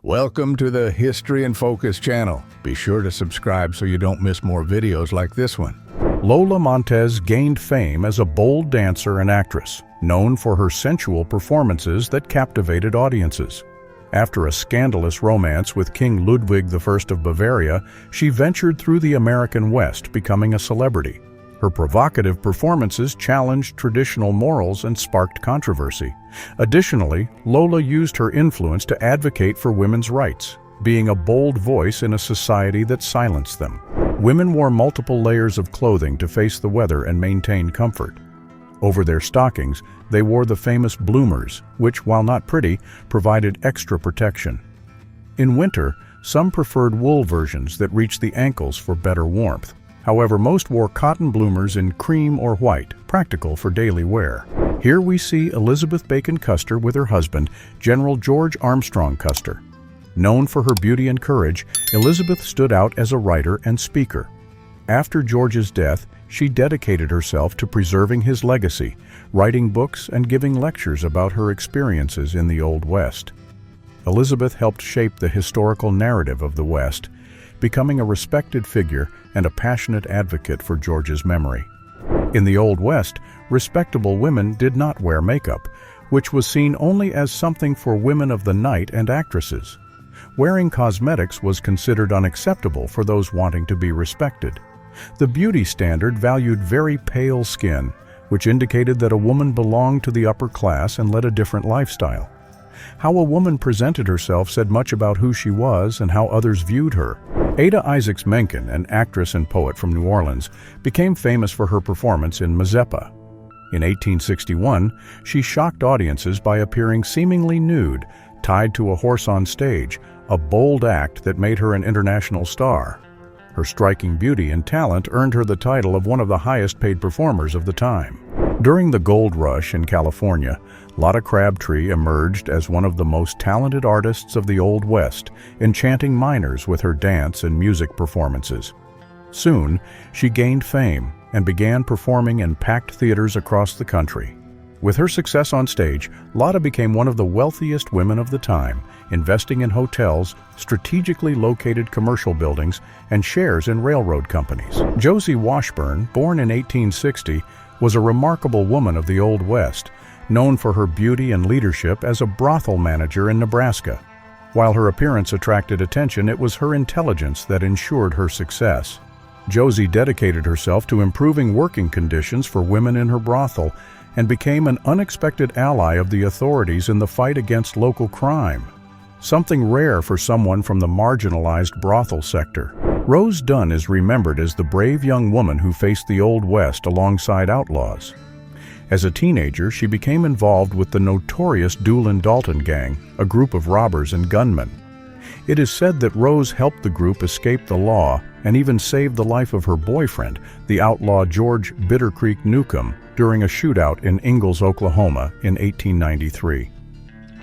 Welcome to the History in Focus channel. Be sure to subscribe so you don't miss more videos like this one. Lola Montez gained fame as a bold dancer and actress, known for her sensual performances that captivated audiences. After a scandalous romance with King Ludwig I of Bavaria, she ventured through the American West, becoming a celebrity. Her provocative performances challenged traditional morals and sparked controversy. Additionally, Lola used her influence to advocate for women's rights, being a bold voice in a society that silenced them. Women wore multiple layers of clothing to face the weather and maintain comfort. Over their stockings, they wore the famous bloomers, which, while not pretty, provided extra protection. In winter, some preferred wool versions that reached the ankles for better warmth. However, most wore cotton bloomers in cream or white, practical for daily wear. Here we see Elizabeth Bacon Custer with her husband, General George Armstrong Custer. Known for her beauty and courage, Elizabeth stood out as a writer and speaker. After George's death, she dedicated herself to preserving his legacy, writing books and giving lectures about her experiences in the Old West. Elizabeth helped shape the historical narrative of the West, becoming a respected figure and a passionate advocate for George's memory. In the Old West, respectable women did not wear makeup, which was seen only as something for women of the night and actresses. Wearing cosmetics was considered unacceptable for those wanting to be respected. The beauty standard valued very pale skin, which indicated that a woman belonged to the upper class and led a different lifestyle. How a woman presented herself said much about who she was and how others viewed her. Ada Isaacs Menken, an actress and poet from New Orleans, became famous for her performance in Mazeppa. In 1861, she shocked audiences by appearing seemingly nude, tied to a horse on stage, a bold act that made her an international star. Her striking beauty and talent earned her the title of one of the highest-paid performers of the time. During the gold rush in California, Lotta Crabtree emerged as one of the most talented artists of the Old West, enchanting miners with her dance and music performances. Soon, she gained fame and began performing in packed theaters across the country. With her success on stage, Lotta became one of the wealthiest women of the time, investing in hotels, strategically located commercial buildings, and shares in railroad companies. Josie Washburn, born in 1860, was a remarkable woman of the Old West, known for her beauty and leadership as a brothel manager in Nebraska. While her appearance attracted attention, it was her intelligence that ensured her success. Josie dedicated herself to improving working conditions for women in her brothel and became an unexpected ally of the authorities in the fight against local crime, something rare for someone from the marginalized brothel sector. Rose Dunn is remembered as the brave young woman who faced the Old West alongside outlaws. As a teenager, she became involved with the notorious Doolin Dalton gang, a group of robbers and gunmen. It is said that Rose helped the group escape the law and even saved the life of her boyfriend, the outlaw George Bitter Creek Newcomb, during a shootout in Ingalls, Oklahoma in 1893.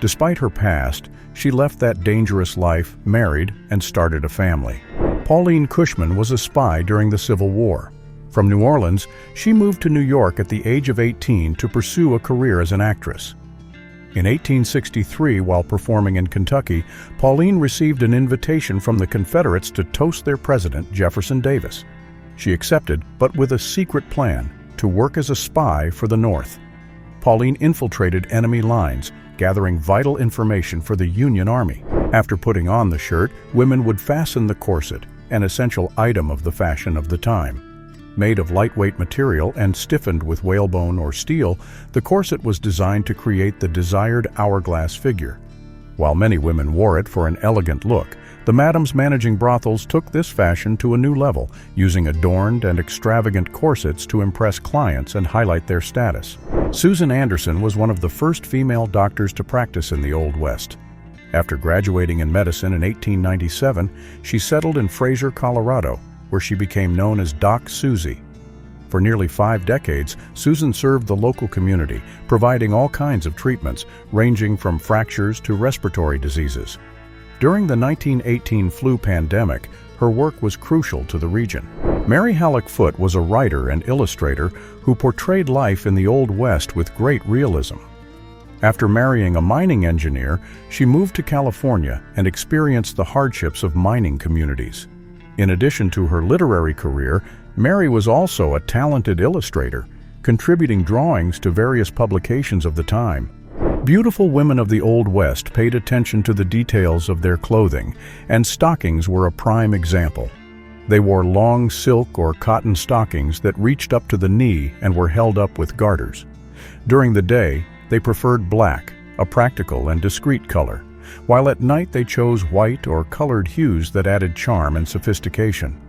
Despite her past, she left that dangerous life, married, and started a family. Pauline Cushman was a spy during the Civil War. From New Orleans, she moved to New York at the age of 18 to pursue a career as an actress. In 1863, while performing in Kentucky, Pauline received an invitation from the Confederates to toast their president, Jefferson Davis. She accepted, but with a secret plan, to work as a spy for the North. Pauline infiltrated enemy lines, gathering vital information for the Union Army. After putting on the shirt, women would fasten the corset, an essential item of the fashion of the time. Made of lightweight material and stiffened with whalebone or steel, the corset was designed to create the desired hourglass figure. While many women wore it for an elegant look, the madams managing brothels took this fashion to a new level, using adorned and extravagant corsets to impress clients and highlight their status. Susan Anderson was one of the first female doctors to practice in the Old West. After graduating in medicine in 1897, she settled in Fraser, Colorado, where she became known as Doc Susie. For nearly 5 decades, Susan served the local community, providing all kinds of treatments, ranging from fractures to respiratory diseases. During the 1918 flu pandemic, her work was crucial to the region. Mary Halleck Foote was a writer and illustrator who portrayed life in the Old West with great realism. After marrying a mining engineer, she moved to California and experienced the hardships of mining communities. In addition to her literary career, Mary was also a talented illustrator, contributing drawings to various publications of the time. Beautiful women of the Old West paid attention to the details of their clothing, and stockings were a prime example. They wore long silk or cotton stockings that reached up to the knee and were held up with garters. During the day, they preferred black, a practical and discreet color, while at night they chose white or colored hues that added charm and sophistication.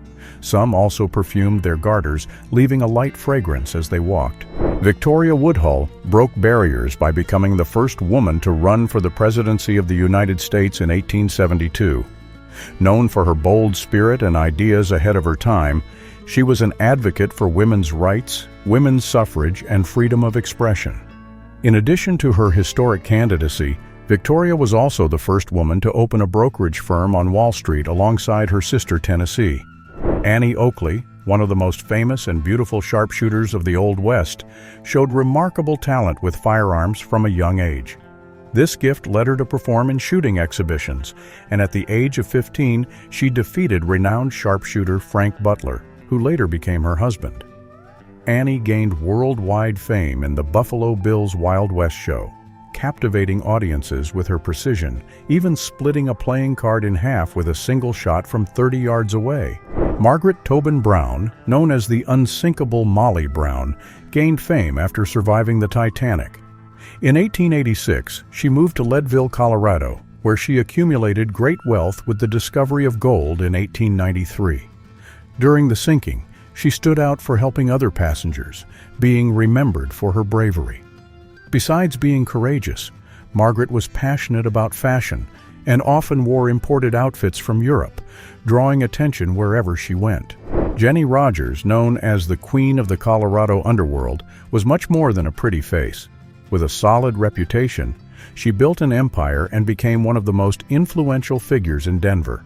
Some also perfumed their garters, leaving a light fragrance as they walked. Victoria Woodhull broke barriers by becoming the first woman to run for the presidency of the United States in 1872. Known for her bold spirit and ideas ahead of her time, she was an advocate for women's rights, women's suffrage, and freedom of expression. In addition to her historic candidacy, Victoria was also the first woman to open a brokerage firm on Wall Street alongside her sister Tennessee. Annie Oakley, one of the most famous and beautiful sharpshooters of the Old West, showed remarkable talent with firearms from a young age. This gift led her to perform in shooting exhibitions, and at the age of 15, she defeated renowned sharpshooter Frank Butler, who later became her husband. Annie gained worldwide fame in the Buffalo Bill's Wild West show, captivating audiences with her precision, even splitting a playing card in half with a single shot from 30 yards away. Margaret Tobin Brown, known as the unsinkable Molly Brown, gained fame after surviving the Titanic. In 1886, she moved to Leadville, Colorado, where she accumulated great wealth with the discovery of gold in 1893. During the sinking, she stood out for helping other passengers, being remembered for her bravery. Besides being courageous, Margaret was passionate about fashion and often wore imported outfits from Europe, drawing attention wherever she went. Jenny Rogers, known as the Queen of the Colorado Underworld, was much more than a pretty face. With a solid reputation, she built an empire and became one of the most influential figures in Denver.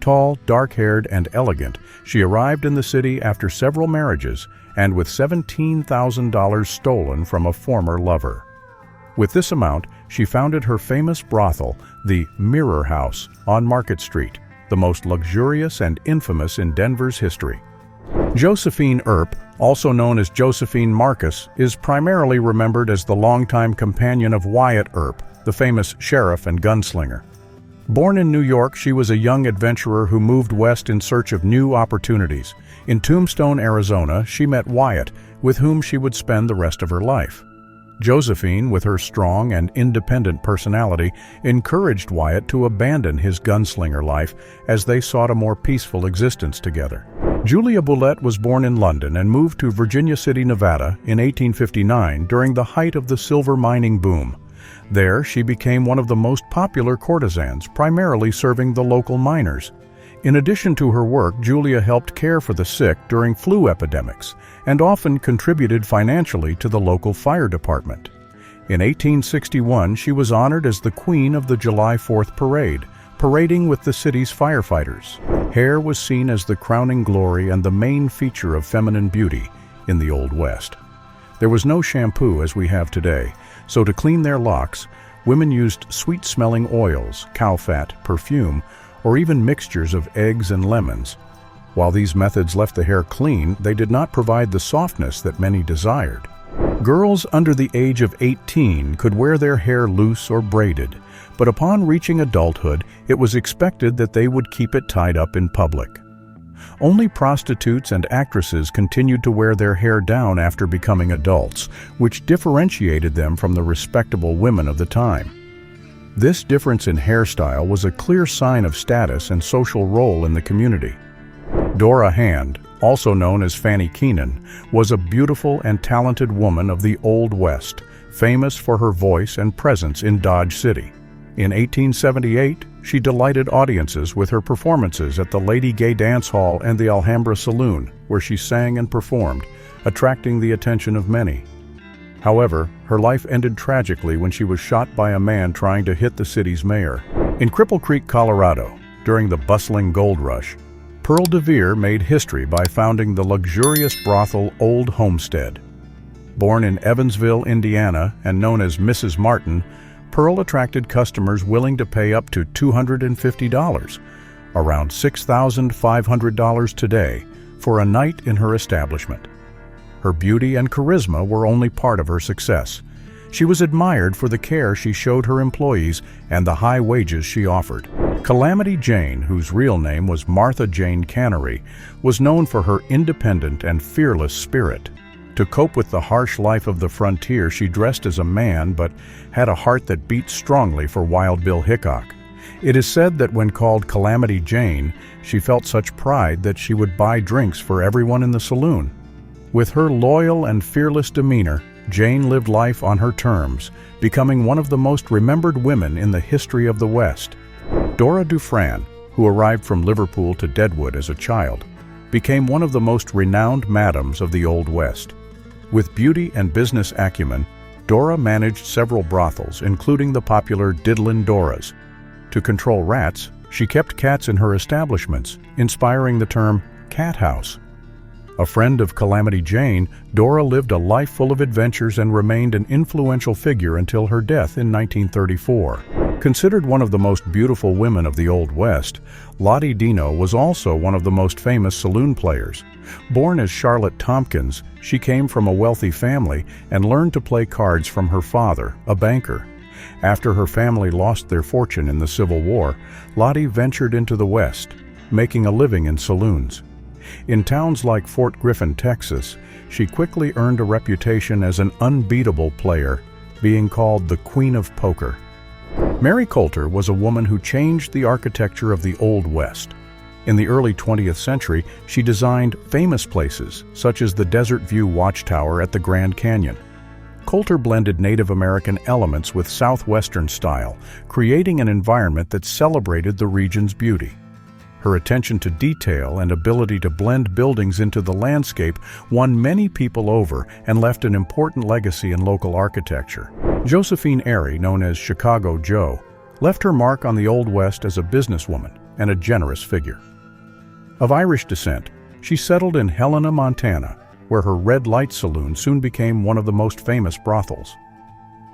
Tall, dark-haired, and elegant, she arrived in the city after several marriages and with $17,000 stolen from a former lover. With this amount, she founded her famous brothel, the Mirror House, on Market Street, the most luxurious and infamous in Denver's history. Josephine Earp, also known as Josephine Marcus, is primarily remembered as the longtime companion of Wyatt Earp, the famous sheriff and gunslinger. Born in New York, she was a young adventurer who moved west in search of new opportunities. In Tombstone, Arizona, she met Wyatt, with whom she would spend the rest of her life. Josephine, with her strong and independent personality, encouraged Wyatt to abandon his gunslinger life as they sought a more peaceful existence together. Julia Boulette was born in London and moved to Virginia City, Nevada in 1859 during the height of the silver mining boom. There, she became one of the most popular courtesans, primarily serving the local miners. In addition to her work, Julia helped care for the sick during flu epidemics and often contributed financially to the local fire department. In 1861, she was honored as the Queen of the July 4th Parade, parading with the city's firefighters. Hair was seen as the crowning glory and the main feature of feminine beauty in the Old West. There was no shampoo as we have today, so to clean their locks, women used sweet-smelling oils, cow fat, perfume, or even mixtures of eggs and lemons. While these methods left the hair clean, they did not provide the softness that many desired. Girls under the age of 18 could wear their hair loose or braided, but upon reaching adulthood, it was expected that they would keep it tied up in public. Only prostitutes and actresses continued to wear their hair down after becoming adults, which differentiated them from the respectable women of the time. This difference in hairstyle was a clear sign of status and social role in the community. Dora Hand, also known as Fanny Keenan, was a beautiful and talented woman of the Old West, famous for her voice and presence in Dodge City. In 1878, she delighted audiences with her performances at the Lady Gay Dance Hall and the Alhambra Saloon, where she sang and performed, attracting the attention of many. However, her life ended tragically when she was shot by a man trying to hit the city's mayor. In Cripple Creek, Colorado, during the bustling gold rush, Pearl DeVere made history by founding the luxurious brothel Old Homestead. Born in Evansville, Indiana, and known as Mrs. Martin, Pearl attracted customers willing to pay up to $250, around $6,500 today, for a night in her establishment. Her beauty and charisma were only part of her success. She was admired for the care she showed her employees and the high wages she offered. Calamity Jane, whose real name was Martha Jane Canary, was known for her independent and fearless spirit. To cope with the harsh life of the frontier, she dressed as a man but had a heart that beat strongly for Wild Bill Hickok. It is said that when called Calamity Jane, she felt such pride that she would buy drinks for everyone in the saloon. With her loyal and fearless demeanor, Jane lived life on her terms, becoming one of the most remembered women in the history of the West. Dora Dufran, who arrived from Liverpool to Deadwood as a child, became one of the most renowned madams of the Old West. With beauty and business acumen, Dora managed several brothels, including the popular Diddlin' Dora's. To control rats, she kept cats in her establishments, inspiring the term cat house. A friend of Calamity Jane, Dora lived a life full of adventures and remained an influential figure until her death in 1934. Considered one of the most beautiful women of the Old West, Lottie Dino was also one of the most famous saloon players. Born as Charlotte Tompkins, she came from a wealthy family and learned to play cards from her father, a banker. After her family lost their fortune in the Civil War, Lottie ventured into the West, making a living in saloons. In towns like Fort Griffin, Texas, she quickly earned a reputation as an unbeatable player, being called the Queen of Poker. Mary Coulter was a woman who changed the architecture of the Old West. In the early 20th century, she designed famous places, such as the Desert View Watchtower at the Grand Canyon. Coulter blended Native American elements with Southwestern style, creating an environment that celebrated the region's beauty. Her attention to detail and ability to blend buildings into the landscape won many people over and left an important legacy in local architecture. Josephine Ary, known as Chicago Jo, left her mark on the Old West as a businesswoman and a generous figure. Of Irish descent, she settled in Helena, Montana, where her Red Light Saloon soon became one of the most famous brothels.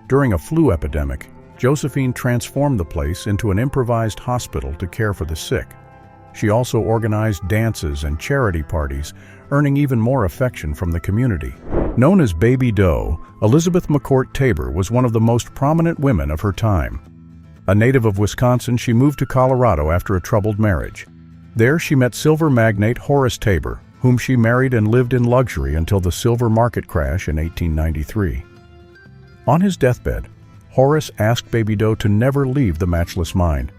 During a flu epidemic, Josephine transformed the place into an improvised hospital to care for the sick. She also organized dances and charity parties, earning even more affection from the community. Known as Baby Doe, Elizabeth McCourt Tabor was one of the most prominent women of her time. A native of Wisconsin, she moved to Colorado after a troubled marriage. There she met silver magnate Horace Tabor, whom she married and lived in luxury until the silver market crash in 1893. On his deathbed, Horace asked Baby Doe to never leave the matchless mine,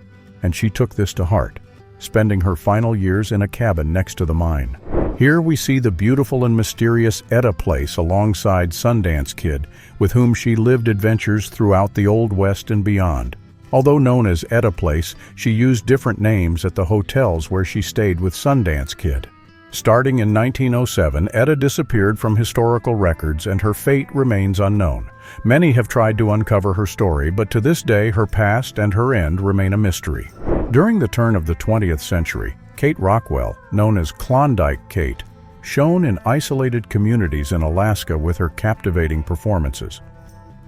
and she took this to heart, spending her final years in a cabin next to the mine. Here we see the beautiful and mysterious Etta Place alongside Sundance Kid, with whom she lived adventures throughout the Old West and beyond. Although known as Etta Place, she used different names at the hotels where she stayed with Sundance Kid. Starting in 1907, Etta disappeared from historical records and her fate remains unknown. Many have tried to uncover her story, but to this day her past and her end remain a mystery. During the turn of the 20th century, Kate Rockwell, known as Klondike Kate, shone in isolated communities in Alaska with her captivating performances.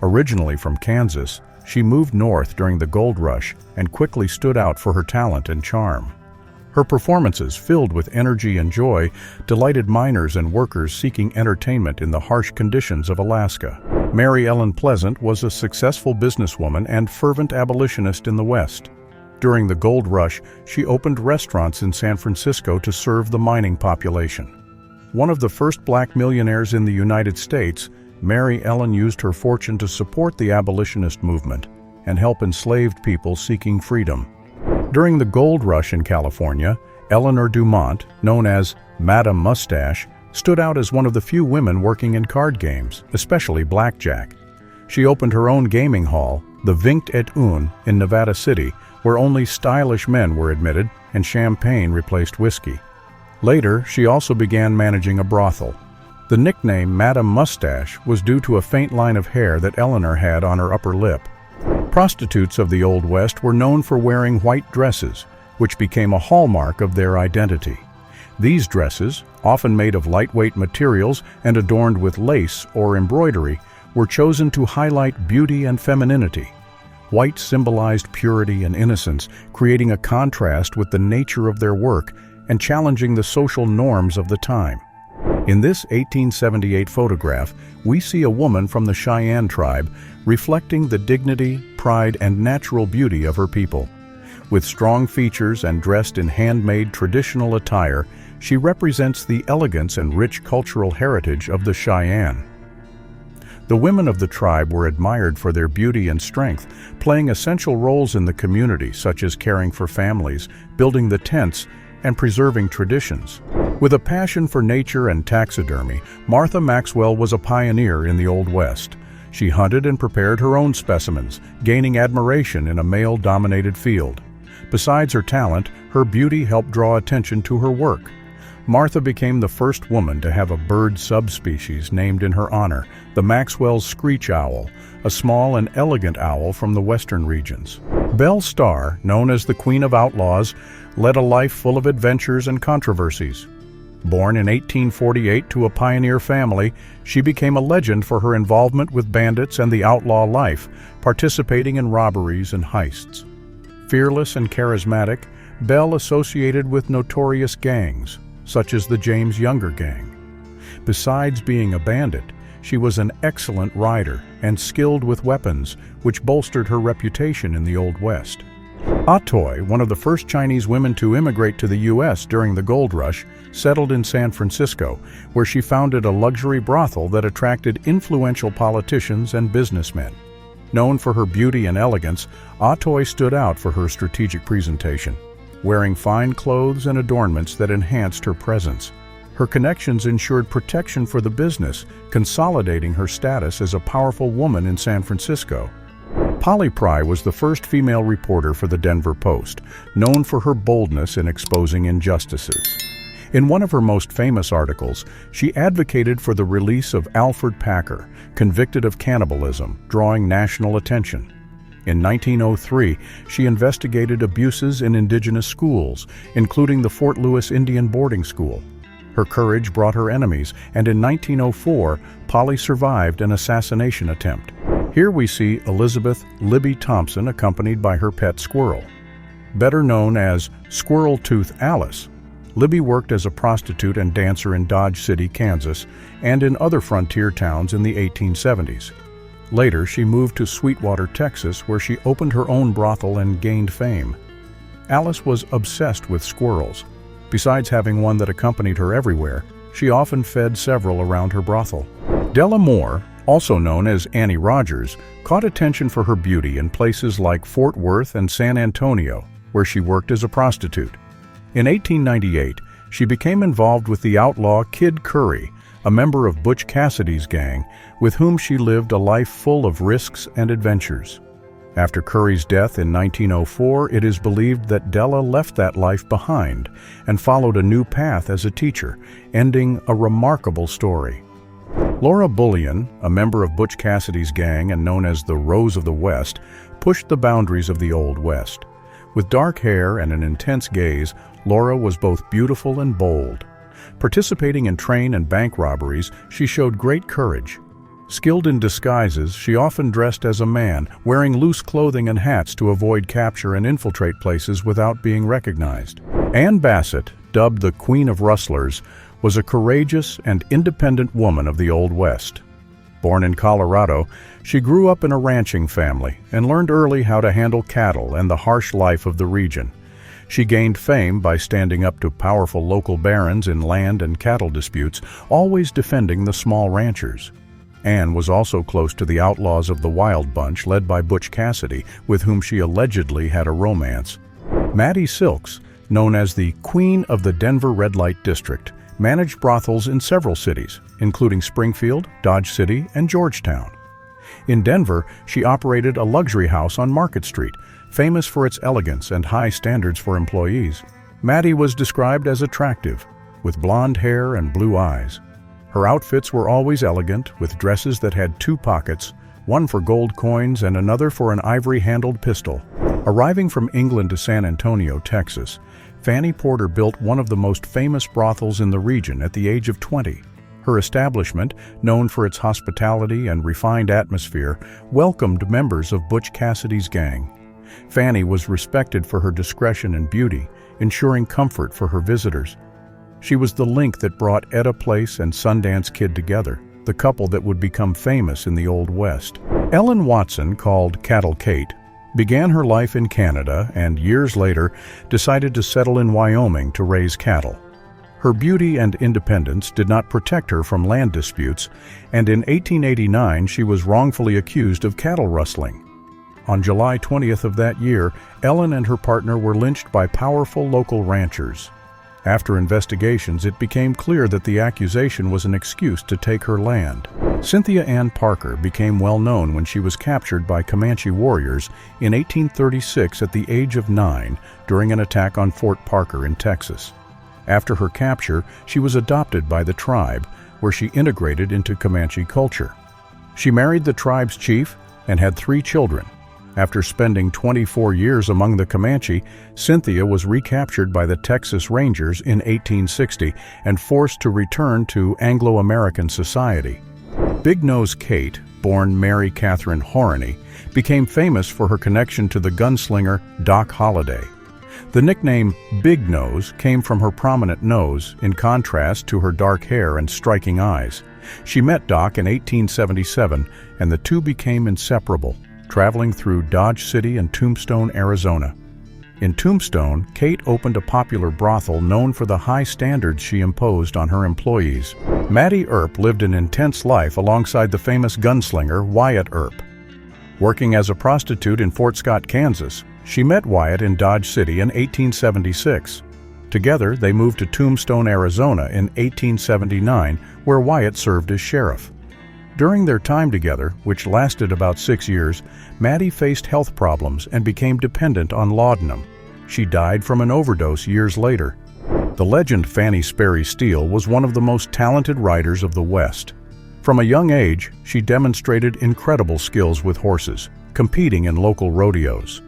Originally from Kansas, she moved north during the gold rush and quickly stood out for her talent and charm. Her performances, filled with energy and joy, delighted miners and workers seeking entertainment in the harsh conditions of Alaska. Mary Ellen Pleasant was a successful businesswoman and fervent abolitionist in the West. During the gold rush, she opened restaurants in San Francisco to serve the mining population. One of the first black millionaires in the United States, Mary Ellen used her fortune to support the abolitionist movement and help enslaved people seeking freedom. During the gold rush in California, Eleanor Dumont, known as Madame Mustache, stood out as one of the few women working in card games, especially blackjack. She opened her own gaming hall, the Vingt et Un, in Nevada City, where only stylish men were admitted and champagne replaced whiskey. Later, she also began managing a brothel. The nickname Madame Mustache was due to a faint line of hair that Eleanor had on her upper lip. Prostitutes of the Old West were known for wearing white dresses, which became a hallmark of their identity. These dresses, often made of lightweight materials and adorned with lace or embroidery, were chosen to highlight beauty and femininity. White symbolized purity and innocence, creating a contrast with the nature of their work and challenging the social norms of the time. In this 1878 photograph, we see a woman from the Cheyenne tribe reflecting the dignity, pride, and natural beauty of her people. With strong features and dressed in handmade traditional attire, she represents the elegance and rich cultural heritage of the Cheyenne. The women of the tribe were admired for their beauty and strength, playing essential roles in the community, such as caring for families, building the tents, and preserving traditions. With a passion for nature and taxidermy, Martha Maxwell was a pioneer in the Old West. She hunted and prepared her own specimens, gaining admiration in a male-dominated field. Besides her talent, her beauty helped draw attention to her work. Martha became the first woman to have a bird subspecies named in her honor, the Maxwell's screech owl, a small and elegant owl from the western regions. Belle Starr, known as the Queen of Outlaws, led a life full of adventures and controversies. Born in 1848 to a pioneer family, she became a legend for her involvement with bandits and the outlaw life, participating in robberies and heists. Fearless and charismatic, Belle associated with notorious gangs, such as the James Younger Gang. Besides being a bandit, she was an excellent rider and skilled with weapons, which bolstered her reputation in the Old West. Atoy, one of the first Chinese women to immigrate to the U.S. during the gold rush, settled in San Francisco, where she founded a luxury brothel that attracted influential politicians and businessmen. Known for her beauty and elegance, Atoy stood out for her strategic presentation, wearing fine clothes and adornments that enhanced her presence. Her connections ensured protection for the business, consolidating her status as a powerful woman in San Francisco. Polly Pry was the first female reporter for the Denver Post, known for her boldness in exposing injustices. In one of her most famous articles, she advocated for the release of Alfred Packer, convicted of cannibalism, drawing national attention. In 1903, she investigated abuses in indigenous schools, including the Fort Lewis Indian Boarding School. Her courage brought her enemies, and in 1904, Polly survived an assassination attempt. Here we see Elizabeth Libby Thompson accompanied by her pet squirrel. Better known as Squirrel Tooth Alice, Libby worked as a prostitute and dancer in Dodge City, Kansas, and in other frontier towns in the 1870s. Later, she moved to Sweetwater, Texas, where she opened her own brothel and gained fame. Alice was obsessed with squirrels. Besides having one that accompanied her everywhere, she often fed several around her brothel. Della Moore, also known as Annie Rogers, caught attention for her beauty in places like Fort Worth and San Antonio, where she worked as a prostitute. In 1898, she became involved with the outlaw Kid Curry, a member of Butch Cassidy's gang, with whom she lived a life full of risks and adventures. After Curry's death in 1904, it is believed that Della left that life behind and followed a new path as a teacher, ending a remarkable story. Laura Bullan, a member of Butch Cassidy's gang and known as the Rose of the West, pushed the boundaries of the Old West. With dark hair and an intense gaze, Laura was both beautiful and bold. Participating in train and bank robberies, she showed great courage. Skilled in disguises, she often dressed as a man, wearing loose clothing and hats to avoid capture and infiltrate places without being recognized. Ann Bassett, dubbed the Queen of Rustlers, was a courageous and independent woman of the Old West. Born in Colorado, she grew up in a ranching family and learned early how to handle cattle and the harsh life of the region. She gained fame by standing up to powerful local barons in land and cattle disputes, always defending the small ranchers. Anne was also close to the outlaws of the Wild Bunch, led by Butch Cassidy, with whom she allegedly had a romance. Maddie Silks, known as the Queen of the Denver Red Light District, managed brothels in several cities, including Springfield, Dodge City, and Georgetown. In Denver, she operated a luxury house on Market Street, famous for its elegance and high standards for employees. Maddie was described as attractive, with blonde hair and blue eyes. Her outfits were always elegant, with dresses that had two pockets, one for gold coins and another for an ivory-handled pistol. Arriving from England to San Antonio, Texas, Fanny Porter built one of the most famous brothels in the region at the age of 20. Her establishment, known for its hospitality and refined atmosphere, welcomed members of Butch Cassidy's gang. Fanny was respected for her discretion and beauty, ensuring comfort for her visitors. She was the link that brought Etta Place and Sundance Kid together, the couple that would become famous in the Old West. Ellen Watson, called Cattle Kate, began her life in Canada and years later decided to settle in Wyoming to raise cattle. Her beauty and independence did not protect her from land disputes, and in 1889 she was wrongfully accused of cattle rustling. On July 20th of that year, Ellen and her partner were lynched by powerful local ranchers. After investigations, it became clear that the accusation was an excuse to take her land. Cynthia Ann Parker became well known when she was captured by Comanche warriors in 1836 at the age of 9 during an attack on Fort Parker in Texas. After her capture, she was adopted by the tribe, where she integrated into Comanche culture. She married the tribe's chief and had 3 children. After spending 24 years among the Comanche, Cynthia was recaptured by the Texas Rangers in 1860 and forced to return to Anglo-American society. Big Nose Kate, born Mary Catherine Horney, became famous for her connection to the gunslinger Doc Holliday. The nickname Big Nose came from her prominent nose, in contrast to her dark hair and striking eyes. She met Doc in 1877, and the two became inseparable, traveling through Dodge City and Tombstone, Arizona. In Tombstone, Kate opened a popular brothel known for the high standards she imposed on her employees. Maddie Earp lived an intense life alongside the famous gunslinger Wyatt Earp. Working as a prostitute in Fort Scott, Kansas, she met Wyatt in Dodge City in 1876. Together, they moved to Tombstone, Arizona in 1879, where Wyatt served as sheriff. During their time together, which lasted about 6 years, Maddie faced health problems and became dependent on laudanum. She died from an overdose years later. The legend Fanny Sperry Steele was one of the most talented riders of the West. From a young age, she demonstrated incredible skills with horses, competing in local rodeos.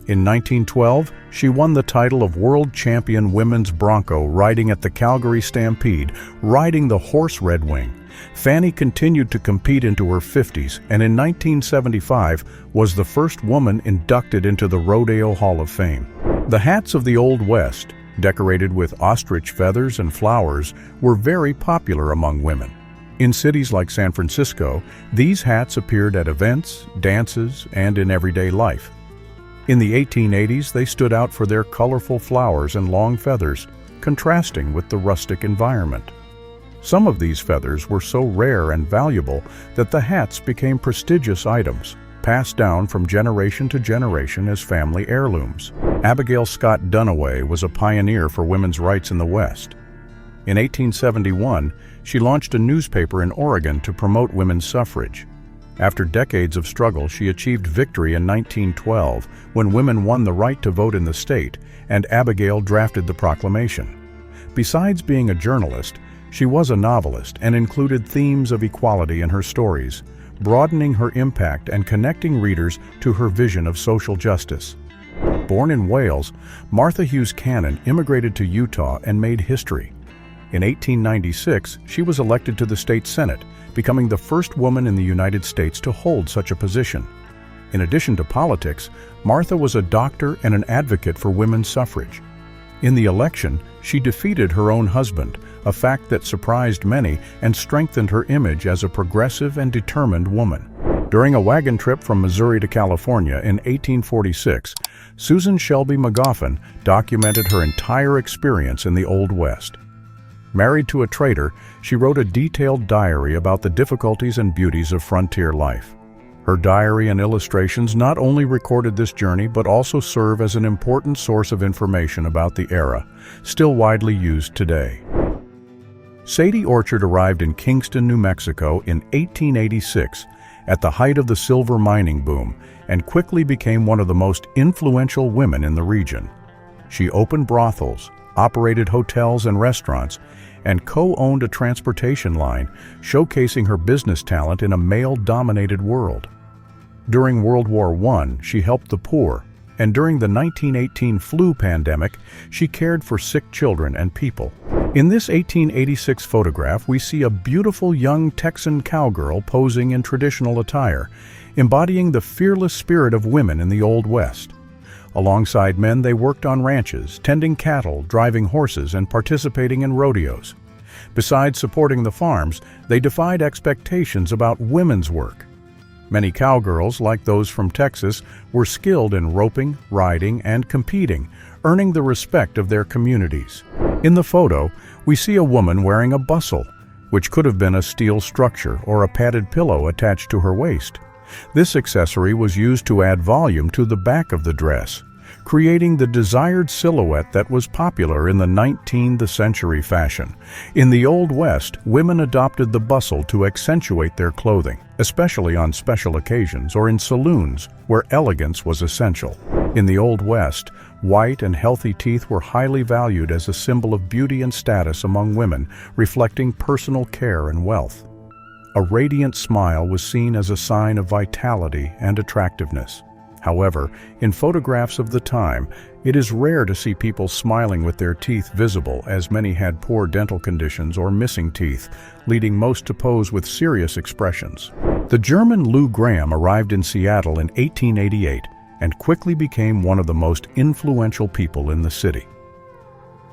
In 1912, she won the title of World Champion Women's Bronco riding at the Calgary Stampede, riding the horse Red Wing. Fanny continued to compete into her 50s and in 1975 was the first woman inducted into the Rodeo Hall of Fame. The hats of the Old West, decorated with ostrich feathers and flowers, were very popular among women. In cities like San Francisco, these hats appeared at events, dances, and in everyday life. In the 1880s, they stood out for their colorful flowers and long feathers, contrasting with the rustic environment. Some of these feathers were so rare and valuable that the hats became prestigious items, passed down from generation to generation as family heirlooms. Abigail Scott Dunaway was a pioneer for women's rights in the West. In 1871, she launched a newspaper in Oregon to promote women's suffrage. After decades of struggle, she achieved victory in 1912 when women won the right to vote in the state, and Abigail drafted the proclamation. Besides being a journalist, she was a novelist and included themes of equality in her stories, broadening her impact and connecting readers to her vision of social justice. Born in Wales, Martha Hughes Cannon immigrated to Utah and made history. In 1896, she was elected to the state Senate, becoming the first woman in the United States to hold such a position. In addition to politics, Martha was a doctor and an advocate for women's suffrage. In the election, she defeated her own husband, a fact that surprised many and strengthened her image as a progressive and determined woman. During a wagon trip from Missouri to California in 1846, Susan Shelby McGoffin documented her entire experience in the Old West. Married to a trader, she wrote a detailed diary about the difficulties and beauties of frontier life. Her diary and illustrations not only recorded this journey but also serve as an important source of information about the era, still widely used today. Sadie Orchard arrived in Kingston, New Mexico in 1886 at the height of the silver mining boom and quickly became one of the most influential women in the region. She opened brothels, operated hotels and restaurants, and co-owned a transportation line, showcasing her business talent in a male-dominated world. During World War I, she helped the poor, and during the 1918 flu pandemic, she cared for sick children and people. In this 1886 photograph, we see a beautiful young Texan cowgirl posing in traditional attire, embodying the fearless spirit of women in the Old West. Alongside men, they worked on ranches, tending cattle, driving horses, and participating in rodeos. Besides supporting the farms, they defied expectations about women's work. Many cowgirls, like those from Texas, were skilled in roping, riding, and competing, earning the respect of their communities. In the photo, we see a woman wearing a bustle, which could have been a steel structure or a padded pillow attached to her waist. This accessory was used to add volume to the back of the dress, creating the desired silhouette that was popular in the 19th century fashion. In the Old West, women adopted the bustle to accentuate their clothing, especially on special occasions or in saloons where elegance was essential. In the Old West, white and healthy teeth were highly valued as a symbol of beauty and status among women, reflecting personal care and wealth. A radiant smile was seen as a sign of vitality and attractiveness. However, in photographs of the time, it is rare to see people smiling with their teeth visible, as many had poor dental conditions or missing teeth, leading most to pose with serious expressions. The German Lou Gramm arrived in Seattle in 1888 and quickly became one of the most influential people in the city.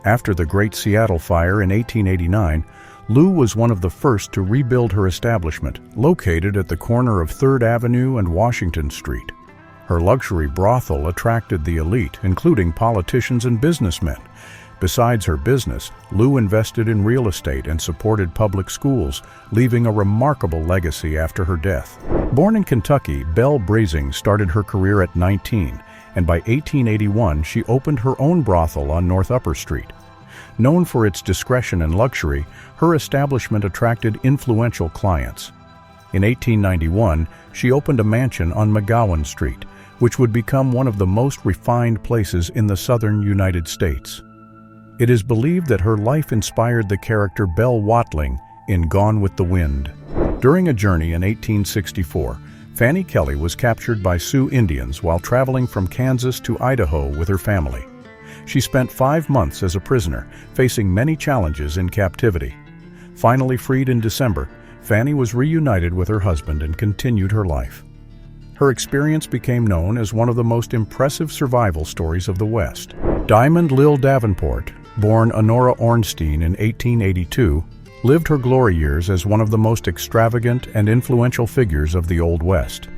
After the Great Seattle Fire in 1889, Lou was one of the first to rebuild her establishment, located at the corner of 3rd Avenue and Washington Street. Her luxury brothel attracted the elite, including politicians and businessmen. Besides her business, Lou invested in real estate and supported public schools, leaving a remarkable legacy after her death. Born in Kentucky, Belle Brazing started her career at 19, and by 1881 she opened her own brothel on North Upper Street. Known for its discretion and luxury, her establishment attracted influential clients. In 1891, she opened a mansion on McGowan Street, which would become one of the most refined places in the southern United States. It is believed that her life inspired the character Belle Watling in Gone with the Wind. During a journey in 1864, Fanny Kelly was captured by Sioux Indians while traveling from Kansas to Idaho with her family. She spent 5 months as a prisoner, facing many challenges in captivity. Finally freed in December, Fanny was reunited with her husband and continued her life. Her experience became known as one of the most impressive survival stories of the West. Diamond Lil Davenport, born Honora Ornstein in 1882, lived her glory years as one of the most extravagant and influential figures of the Old West.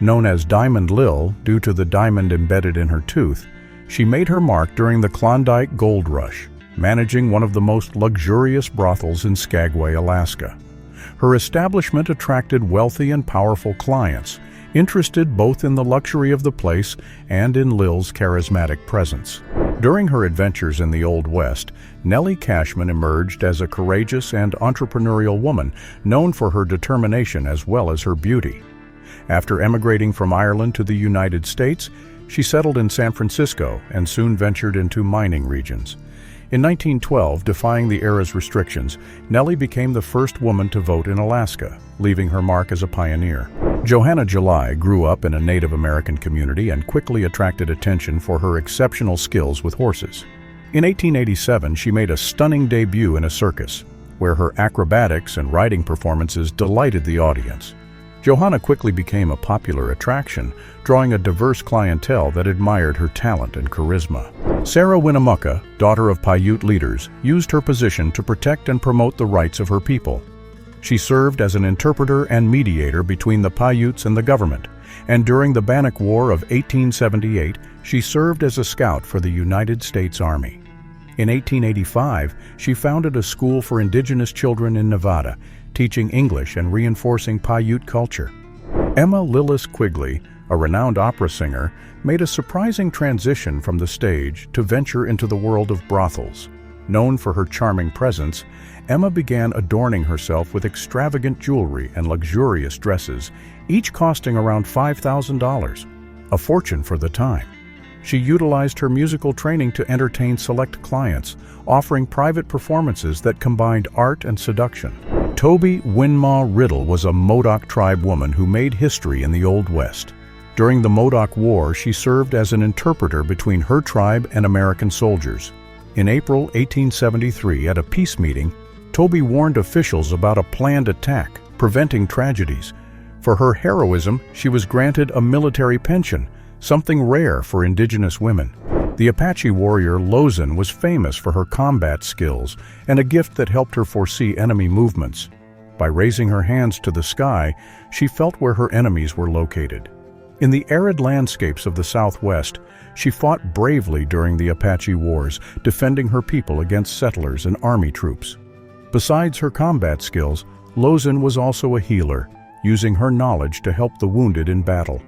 Known as Diamond Lil due to the diamond embedded in her tooth, she made her mark during the Klondike Gold Rush, managing one of the most luxurious brothels in Skagway, Alaska. Her establishment attracted wealthy and powerful clients, interested both in the luxury of the place and in Lil's charismatic presence. During her adventures in the Old West, Nellie Cashman emerged as a courageous and entrepreneurial woman known for her determination as well as her beauty. After emigrating from Ireland to the United States, she settled in San Francisco and soon ventured into mining regions. In 1912, defying the era's restrictions, Nellie became the first woman to vote in Alaska, leaving her mark as a pioneer. Johanna July grew up in a Native American community and quickly attracted attention for her exceptional skills with horses. In 1887, she made a stunning debut in a circus, where her acrobatics and riding performances delighted the audience. Johanna quickly became a popular attraction, drawing a diverse clientele that admired her talent and charisma. Sarah Winnemucca, daughter of Paiute leaders, used her position to protect and promote the rights of her people. She served as an interpreter and mediator between the Paiutes and the government, and during the Bannock War of 1878, she served as a scout for the United States Army. In 1885, she founded a school for indigenous children in Nevada, teaching English and reinforcing Paiute culture. Emma Lillis Quigley, a renowned opera singer, made a surprising transition from the stage to venture into the world of brothels. Known for her charming presence, Emma began adorning herself with extravagant jewelry and luxurious dresses, each costing around $5,000, a fortune for the time. She utilized her musical training to entertain select clients, offering private performances that combined art and seduction. Toby Winmaw Riddle was a Modoc tribe woman who made history in the Old West. During the Modoc War, she served as an interpreter between her tribe and American soldiers. In April 1873, at a peace meeting, Toby warned officials about a planned attack, preventing tragedies. For her heroism, she was granted a military pension, something rare for indigenous women. The Apache warrior Lozin was famous for her combat skills and a gift that helped her foresee enemy movements. By raising her hands to the sky, she felt where her enemies were located. In the arid landscapes of the Southwest, she fought bravely during the Apache Wars, defending her people against settlers and army troops. Besides her combat skills, Lozin was also a healer, using her knowledge to help the wounded in battle.